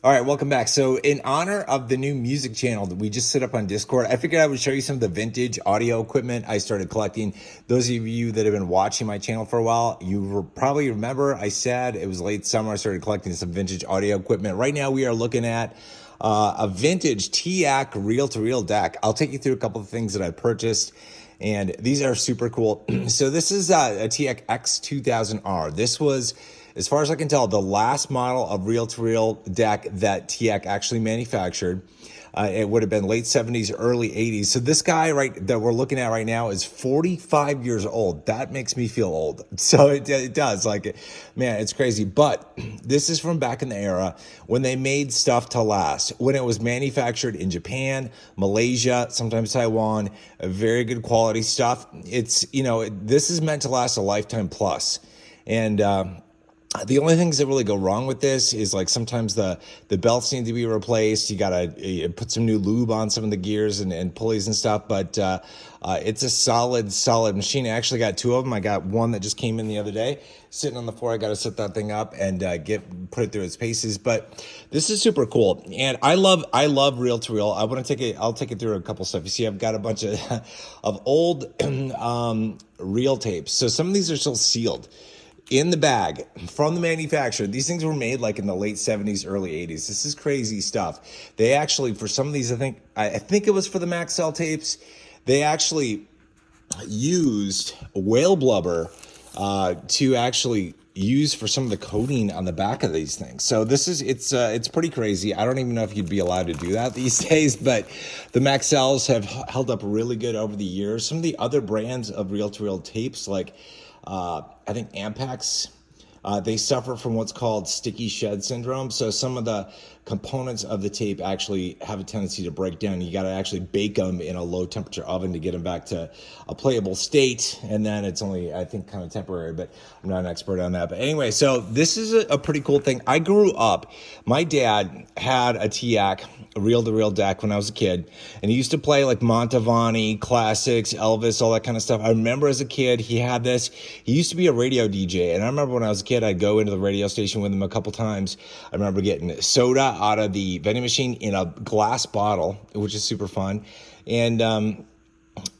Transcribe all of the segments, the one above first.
All right, welcome back. So, in honor of the new music channel that we just set up on Discord, I figured I would show you some of the vintage audio equipment I started collecting. Those of you that have been watching my channel for a while, probably remember I said it was late summer. I started collecting some vintage audio equipment. Right now, we are looking at a vintage Teac reel-to-reel deck. I'll take you through a couple of things that I purchased, and these are super cool. So, this is a Teac X-2000R. This was, as far as I can tell, the last model of reel-to-reel deck that Teac actually manufactured. It would have been late 70s, early 80s. So this guy that we're looking at right now is 45 years old. That makes me feel old. So it does. Man, it's crazy. But this is from back in the era when they made stuff to last, when it was manufactured in Japan, Malaysia, sometimes Taiwan, very good quality stuff. This is meant to last a lifetime plus. And, the only things that really go wrong with this is like sometimes the belts need to be replaced. You gotta put some new lube on some of the gears and pulleys and stuff. But it's a solid machine. I actually got two of them. I got one that just came in the other day, sitting on the floor. I got to set that thing up and put it through its paces. But this is super cool, and I love reel to reel. I'll take it through a couple stuff. You see, I've got a bunch of of old reel tapes. So some of these are still sealed in the bag from the manufacturer. These things were made like in the late 70s, early 80s. This is crazy stuff. They actually, for some of these, I think it was for the Maxell tapes, they actually used whale blubber to actually use for some of the coating on the back of these things. So it's pretty crazy. I don't even know if you'd be allowed to do that these days, but the Maxells have held up really good over the years. Some of the other brands of reel-to-reel tapes, like I think Ampex, they suffer from what's called sticky shed syndrome. So some of the components of the tape actually have a tendency to break down. You got to actually bake them in a low temperature oven to get them back to a playable state. And then it's only, I think, kind of temporary, but I'm not an expert on that. But anyway, so this is a pretty cool thing. I grew up, my dad had a Teac, a reel-to-reel deck when I was a kid, and he used to play like Montavani, classics, Elvis, all that kind of stuff. I remember as a kid, he had this. He used to be a radio DJ, and I remember when I was a kid, I'd go into the radio station with him a couple times. I remember getting soda out of the vending machine in a glass bottle, which is super fun. And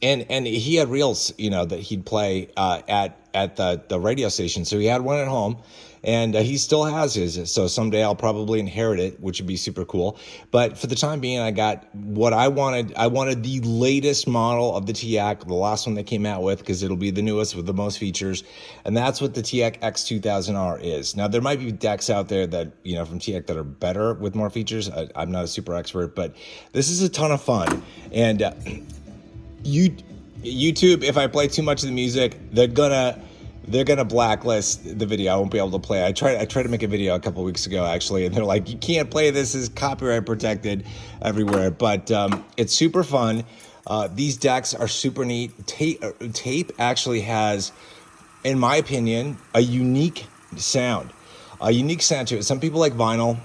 he had reels, that he'd play at the radio station. So he had one at home, and he still has his. So someday I'll probably inherit it, which would be super cool. But for the time being, I got what I wanted. I wanted the latest model of the Teac, the last one they came out with, because it'll be the newest with the most features. And that's what the Teac X-2000R is. Now, there might be decks out there that, from Teac that are better with more features. I'm not a super expert, but this is a ton of fun. And YouTube, if I play too much of the music, they're gonna blacklist the video. I won't be able to play. I tried to make a video a couple weeks ago actually, and they're like, you can't play this, is copyright protected everywhere. But it's super fun. These decks are super neat. Tape actually has, in my opinion, a unique sound to it. Some people like vinyl.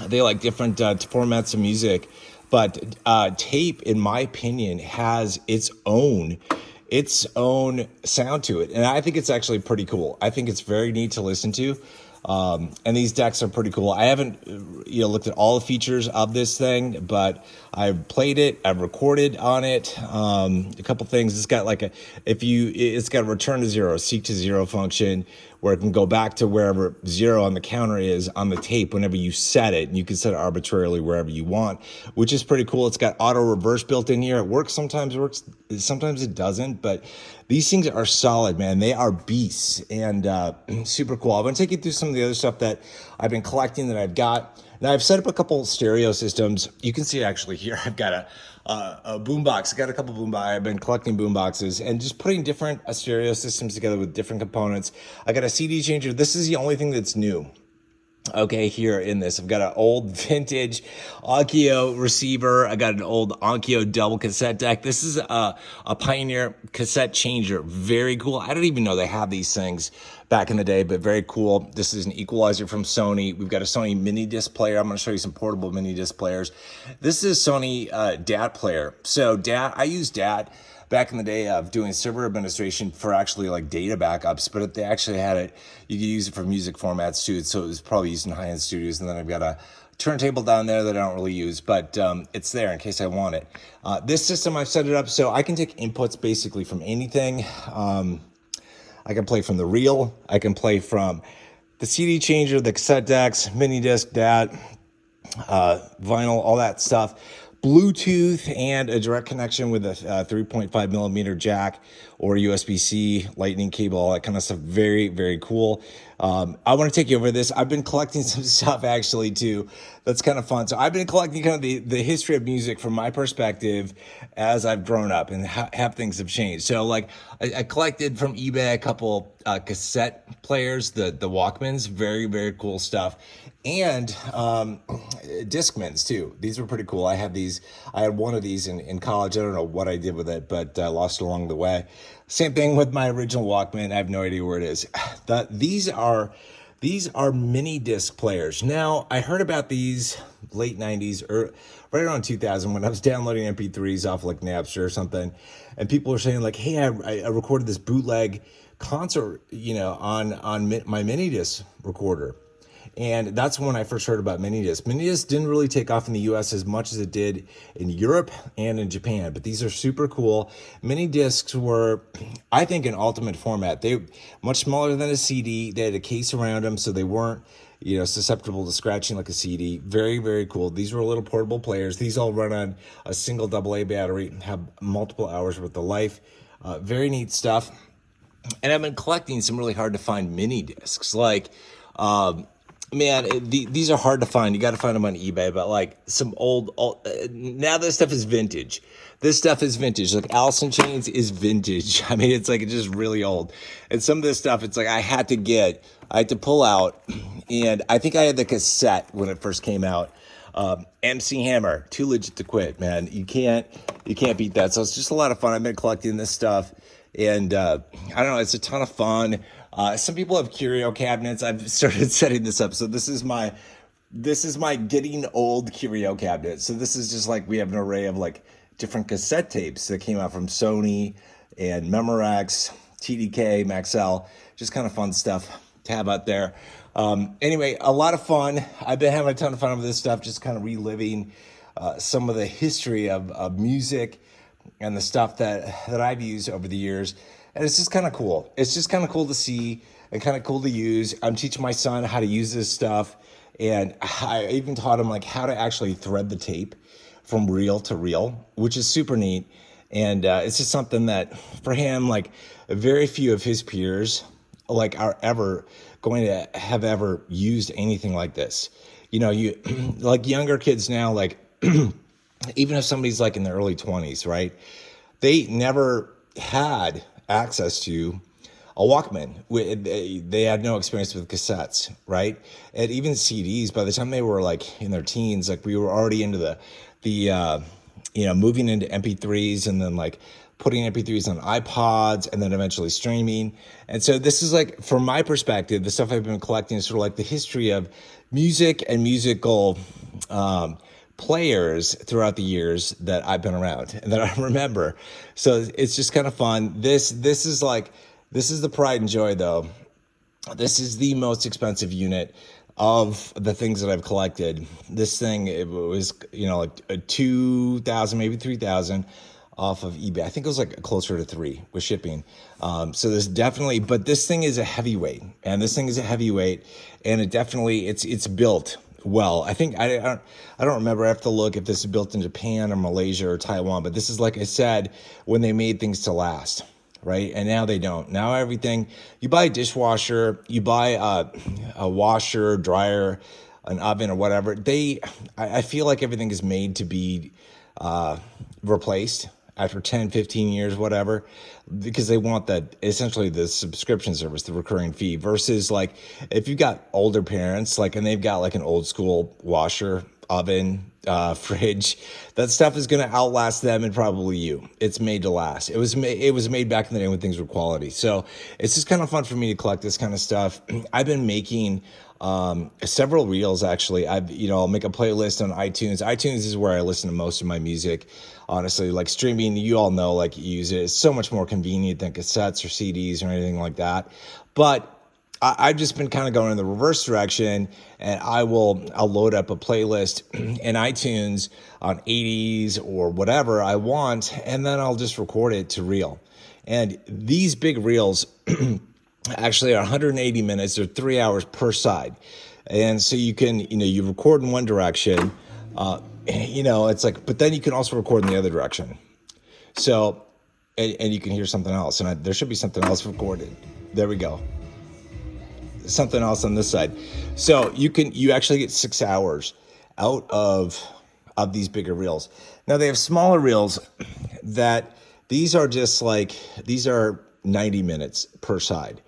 They like different formats of music. But tape, in my opinion, has its own sound to it. And I think it's actually pretty cool. I think it's very neat to listen to. And these decks are pretty cool. I haven't looked at all the features of this thing, but I've played it, I've recorded on it. A couple things. It's got it's got a return to zero, seek to zero function, where it can go back to wherever zero on the counter is on the tape whenever you set it, and you can set it arbitrarily wherever you want, which is pretty cool. It's got auto reverse built in here. It works, sometimes it doesn't, but these things are solid, man. They are beasts, and super cool. I'm gonna take you through some of the other stuff that I've been collecting that I've got. Now, I've set up a couple stereo systems. You can see actually here, I've got a boombox. I got a couple boomboxes. I've been collecting boomboxes and just putting different stereo systems together with different components. I got a CD changer. This is the only thing that's new. Okay, here in this, I've got an old vintage Onkyo receiver. I got an old Onkyo double cassette deck. This is a Pioneer cassette changer. Very cool. I don't even know they had these things back in the day, but very cool. This is an equalizer from Sony. We've got a Sony Minidisc player. I'm going to show you some portable Minidisc players. This is a Sony DAT player. So DAT, I use DAT back in the day of doing server administration for actually like data backups, but if they actually had it, you could use it for music formats too. So it was probably used in high-end studios. And then I've got a turntable down there that I don't really use, but it's there in case I want it. This system, I've set it up so I can take inputs basically from anything. I can play from the reel. I can play from the CD changer, the cassette decks, Minidisc, DAT, vinyl, all that stuff. Bluetooth and a direct connection with a 3.5 millimeter jack or USB-C, lightning cable, all that kind of stuff. Very, very cool. I want to take you over this. I've been collecting some stuff actually too. That's kind of fun. So I've been collecting kind of the history of music from my perspective as I've grown up and how things have changed. So like I collected from eBay a couple cassette players, the Walkmans, very, very cool stuff. And Discmans too. These were pretty cool. I had one of these in college. I don't know what I did with it, but I lost it along the way. Same thing with my original Walkman. I have no idea where it is. These are mini disc players. Now, I heard about these late 90s or right around 2000 when I was downloading MP3s off like Napster or something. And people were saying like, hey, I recorded this bootleg concert, on my mini disc recorder. And that's when I first heard about Minidiscs. Minidiscs didn't really take off in the US as much as it did in Europe and in Japan, but these are super cool. Minidiscs were, I think, an ultimate format. They were much smaller than a CD. They had a case around them, so they weren't, susceptible to scratching like a CD. Very, very cool. These were little portable players. These all run on a single AA battery, have multiple hours worth of life. Very neat stuff. And I've been collecting some really hard to find mini discs. Like, these are hard to find. You got to find them on eBay, but like some old, now this stuff is vintage. This stuff is vintage. Like Alice in Chains is vintage. I mean, it's just really old. And some of this stuff, it's like I had to pull out. And I think I had the cassette when it first came out. MC Hammer, Too Legit to Quit, man. You can't beat that. So it's just a lot of fun. I've been collecting this stuff. And I don't know, it's a ton of fun. Some people have curio cabinets. I've started setting this up. So this is my getting old curio cabinet. So this is just like we have an array of like different cassette tapes that came out from Sony and Memorex, TDK, Maxell. Just kind of fun stuff to have out there. Anyway, a lot of fun. I've been having a ton of fun with this stuff, just kind of reliving some of the history of music and the stuff that I've used over the years. And it's just kind of cool. It's just kind of cool to see and kind of cool to use. I'm teaching my son how to use this stuff. And I even taught him like how to actually thread the tape from reel to reel, which is super neat. And it's just something that for him, like very few of his peers like are ever going to have ever used anything like this. You like younger kids now, like even if somebody's like in their early 20s, right? They never had access to a Walkman. They had no experience with cassettes, right? And even CDs, by the time they were like in their teens, like we were already into the moving into MP3s and then like putting MP3s on iPods and then eventually streaming. And so this is like, from my perspective, the stuff I've been collecting is sort of like the history of music and musical players throughout the years that I've been around and that I remember. So it's just kind of fun. This is the pride and joy though. This is the most expensive unit of the things that I've collected. This thing, it was, like a 2,000, maybe 3,000 off of eBay. I think it was like closer to 3 with shipping. So there's definitely, but this thing is a heavyweight and it definitely, it's built well. I think I don't remember. I have to look if this is built in Japan or Malaysia or Taiwan, but this is, like I said, when they made things to last, right? And now they don't. Now everything, you buy a dishwasher, you buy a washer, dryer, an oven or whatever. I feel like everything is made to be replaced after 10, 15 years, whatever, because they want that, essentially the subscription service, the recurring fee, versus like if you've got older parents, like, and they've got like an old school washer, oven, fridge, that stuff is going to outlast them and probably you. It's made to last. It was made back in the day when things were quality. So it's just kind of fun for me to collect this kind of stuff. I've been making several reels actually. I'll make a playlist on iTunes. iTunes is where I listen to most of my music. Honestly, like streaming, you all know, like you use it. It's so much more convenient than cassettes or CDs or anything like that. But I've just been kind of going in the reverse direction, and I'll load up a playlist in iTunes on 80s or whatever I want, and then I'll just record it to reel. And these big reels actually are 180 minutes or 3 hours per side. And so you can, you record in one direction, it's like, but then you can also record in the other direction. So, and you can hear something else, and there should be something else recorded. There we go. Something else on this side. So you actually get 6 hours out of these bigger reels. Now they have smaller reels that these are 90 minutes per side.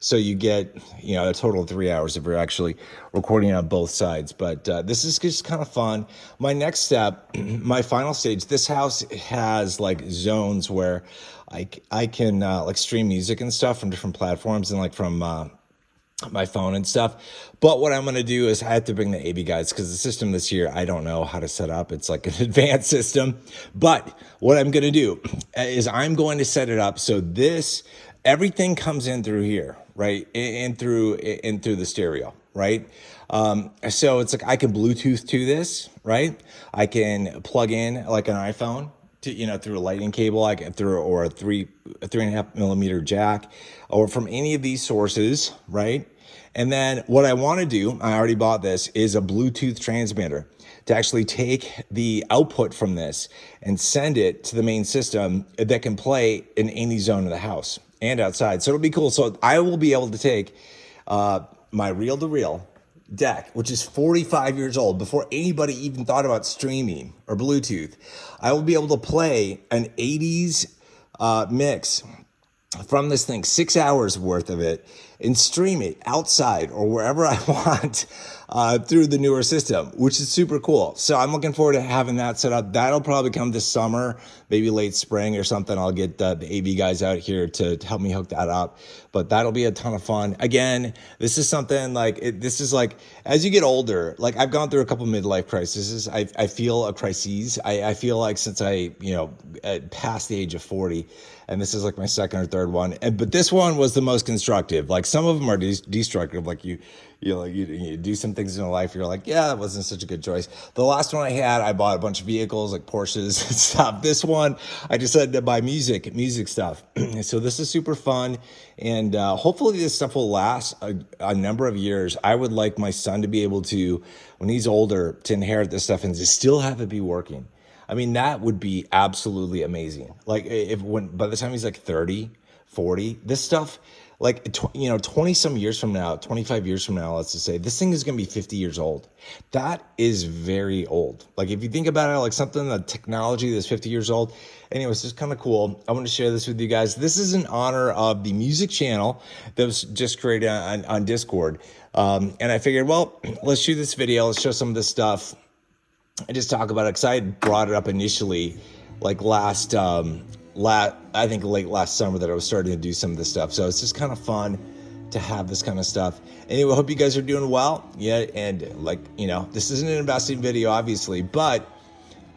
So you get, a total of 3 hours if you're actually recording on both sides. But this is just kind of fun. My next step, my final stage, this house has like zones where I can like stream music and stuff from different platforms and like from my phone and stuff. But what I'm going to do is I have to bring the AV guides because the system this year, I don't know how to set up. It's like an advanced system. But what I'm going to do is I'm going to set it up so everything comes in through here, right? And through the stereo, right? So it's like I can Bluetooth to this, right? I can plug in like an iPhone to, through a lightning cable, or a 3.5 millimeter jack, or from any of these sources, right? And then what I want to do, I already bought this, is a Bluetooth transmitter to actually take the output from this and send it to the main system that can play in any zone of the house and outside. So it'll be cool. So I will be able to take my reel-to-reel deck, which is 45 years old, before anybody even thought about streaming or Bluetooth. I will be able to play an 80s mix from this thing, 6 hours worth of it, and stream it outside or wherever I want through the newer system, which is super cool. So I'm looking forward to having that set up. That'll probably come this summer, maybe late spring or something. I'll get the AV guys out here to help me hook that up. But that'll be a ton of fun. Again, this is something this is like, as you get older, like I've gone through a couple midlife crises. I feel a crisis. I feel like since I, past the age of 40, and this is like my second or third one. But this one was the most constructive. Like some of them are destructive. Like you do some things in your life, you're like, yeah, that wasn't such a good choice. The last one I had, I bought a bunch of vehicles like Porsches and stuff. This one, I decided to buy music stuff. So this is super fun. And hopefully this stuff will last a number of years. I would like my son to be able to, when he's older, to inherit this stuff and to still have it be working. I mean, that would be absolutely amazing. Like by the time he's like 30, 40, this stuff, like, 20 some years from now, 25 years from now, let's just say, this thing is going to be 50 years old. That is very old. Like, if you think about it, like the technology that's 50 years old. Anyways, it's kind of cool. I want to share this with you guys. This is in honor of the music channel that was just created on Discord. And I figured, well, let's shoot this video. Let's show some of this stuff. I just talk about it because I had brought it up initially, like I think late last summer, that I was starting to do some of this stuff. So it's just kind of fun to have this kind of stuff. Anyway, I hope you guys are doing well. Yeah, and this isn't an investing video, obviously, but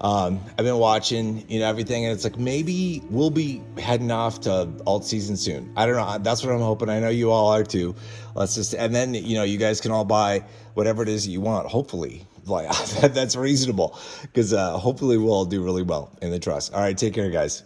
I've been watching, everything, and it's like maybe we'll be heading off to alt season soon. I don't know. That's what I'm hoping. I know you all are too. And then you guys can all buy whatever it is that you want. Hopefully, like that's reasonable, because hopefully we'll all do really well in the trust. All right, take care, guys.